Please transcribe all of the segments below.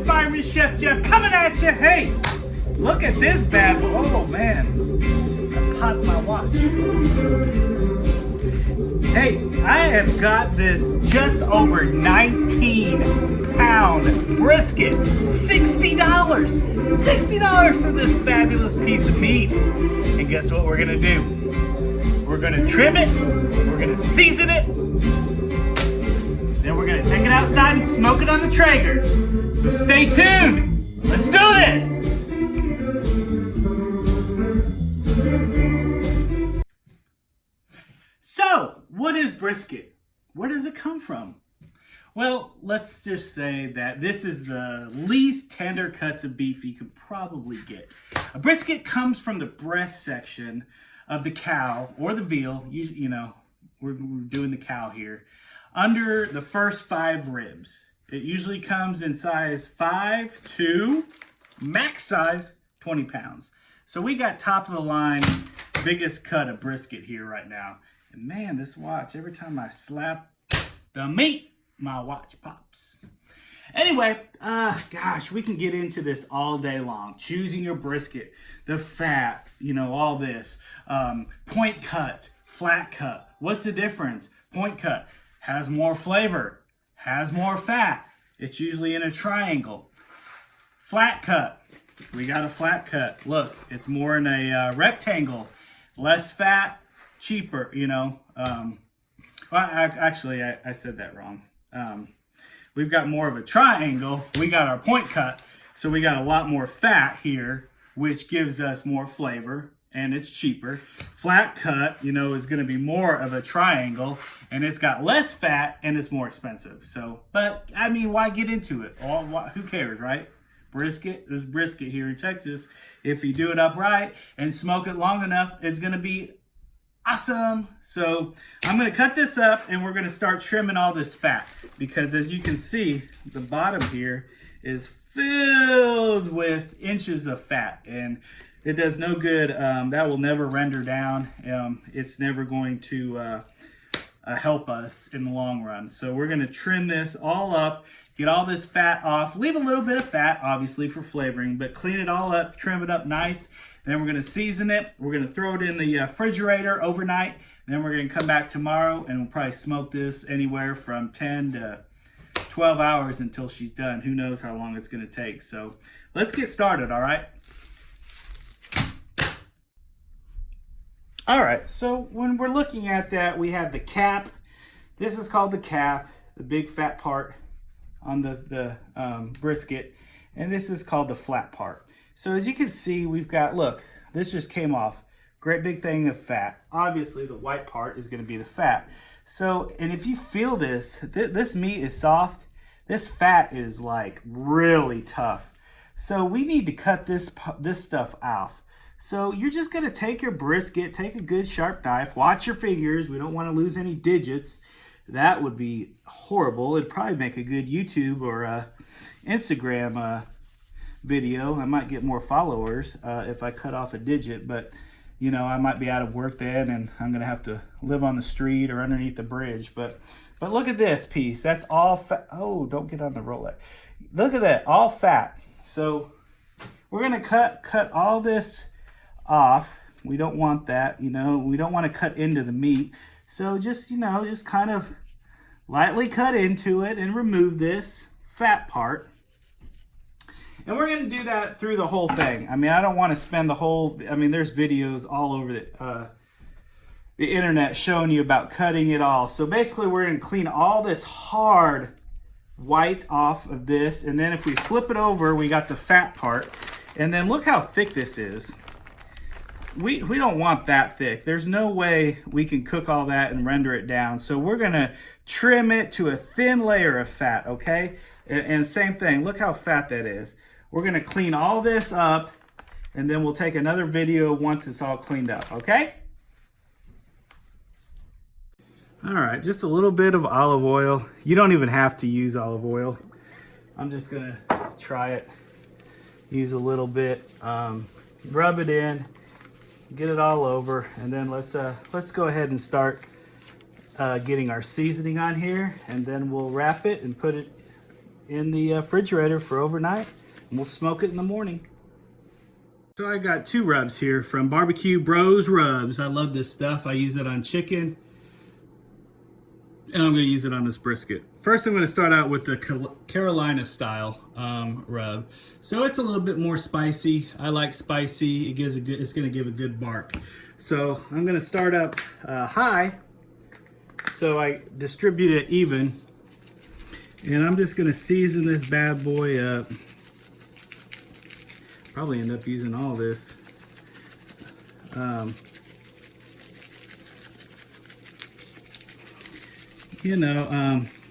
Fireman Chef Geoff coming at you. Hey, look at this bad boy. Oh man, I popped my watch. Hey, I have got this just over 19-pound brisket. $60. $60 for this fabulous piece of meat. And guess what we're gonna do? We're gonna trim it, we're gonna season it, then we're gonna take it outside and smoke it on the Traeger. So stay tuned. Let's do this. So, what is brisket? Where does it come from? Well, let's just say that this is the least tender cuts of beef you could probably get. A brisket comes from the breast section of the cow or the veal. You know, we're doing the cow here. Under the first 5 ribs. It usually comes in size 5 to max size 20 pounds. So we got top of the line, biggest cut of brisket here right now. And man, this watch, every time I slap the meat, my watch pops. Anyway, gosh, we can get into this all day long. Choosing your brisket, the fat, you know, all this. Point cut, flat cut. What's the difference? Point cut has more flavor, has more fat. It's usually in a triangle. Flat cut, we got a flat cut. Look, it's more in a rectangle. Less fat, cheaper, you know. Well, actually, I said that wrong. We've got more of a triangle. We got our point cut, so we got a lot more fat here, which gives us more flavor, and it's cheaper. Flat cut, you know, is going to be more of a triangle, and it's got less fat, and it's more expensive. So, but, I mean, why get into it? Who cares, right? Brisket is brisket here in Texas. If you do it upright and smoke it long enough, it's going to be awesome. So I'm going to cut this up and we're going to start trimming all this fat, because as you can see, the bottom here is filled with inches of fat, and it does no good. That will never render down. It's never going to help us in the long run. So we're going to trim this all up, get all this fat off, leave a little bit of fat obviously for flavoring, but clean it all up, trim it up nice. Then we're going to season it. We're going to throw it in the refrigerator overnight. Then we're going to come back tomorrow and we'll probably smoke this anywhere from 10 to 12 hours until she's done. Who knows how long it's going to take. So let's get started, all right? All right, so when we're looking at that, we have the cap. This is called the cap, the big fat part on the brisket. And this is called the flat part. So as you can see, we've got, look, this just came off. Great big thing of fat. Obviously, the white part is going to be the fat. So, and if you feel this, this meat is soft. This fat is like really tough. So we need to cut this stuff off. So you're just going to take your brisket, take a good sharp knife, watch your fingers. We don't want to lose any digits. That would be horrible. It'd probably make a good YouTube or Instagram video. I might get more followers if I cut off a digit, but you know, I might be out of work then and I'm gonna have to live on the street or underneath the bridge. But look at this piece. That's all fat. Oh, don't get on the Rolex. Look at that, all fat. So we're gonna cut all this off. We don't want that, you know, we don't want to cut into the meat. So just, you know, just kind of lightly cut into it and remove this fat part. And we're going to do that through the whole thing. I mean, I don't want to spend the whole, I mean, there's videos all over the internet showing you about cutting it all. So basically we're going to clean all this hard white off of this. And then if we flip it over, we got the fat part. And then look how thick this is. We don't want that thick. There's no way we can cook all that and render it down. So we're going to trim it to a thin layer of fat, okay? And same thing, look how fat that is. We're going to clean all this up, and then we'll take another video once it's all cleaned up, okay? All right, just a little bit of olive oil. You don't even have to use olive oil. I'm just going to try it. Use a little bit. Rub it in. Get it all over, and then let's go ahead and start getting our seasoning on here, and then we'll wrap it and put it in the refrigerator for overnight, and we'll smoke it in the morning. So I got 2 rubs here from Barbecue Bros Rubs. I love this stuff. I use it on chicken, and I'm going to use it on this brisket. First, I'm going to start out with the Carolina style rub. So it's a little bit more spicy. I like spicy. It's going to give a good bark. So I'm going to start up high, so I distribute it even. And I'm just going to season this bad boy up. Probably end up using all this.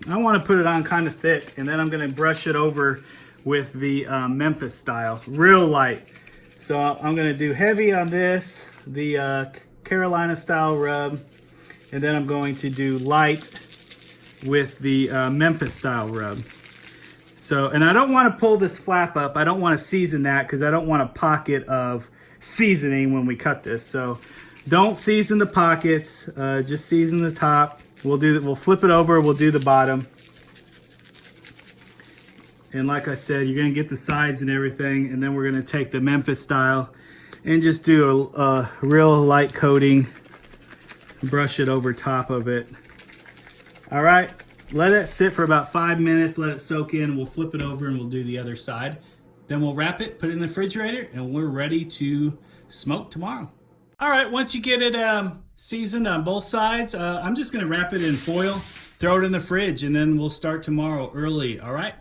I want to put it on kind of thick, and then I'm going to brush it over with the Memphis style, real light. So I'm going to do heavy on this, the Carolina style rub, and then I'm going to do light with the Memphis style rub. So, and I don't want to pull this flap up. I don't want to season that because I don't want a pocket of seasoning when we cut this. So don't season the pockets, just season the top. We'll flip it over, we'll do the bottom. And like I said, you're gonna get the sides and everything, and then we're gonna take the Memphis style and just do a real light coating, brush it over top of it. All right, let it sit for about 5 minutes, let it soak in, we'll flip it over and we'll do the other side. Then we'll wrap it, put it in the refrigerator, and we're ready to smoke tomorrow. All right, once you get it seasoned on both sides, I'm just gonna wrap it in foil, throw it in the fridge, and then we'll start tomorrow early, all right?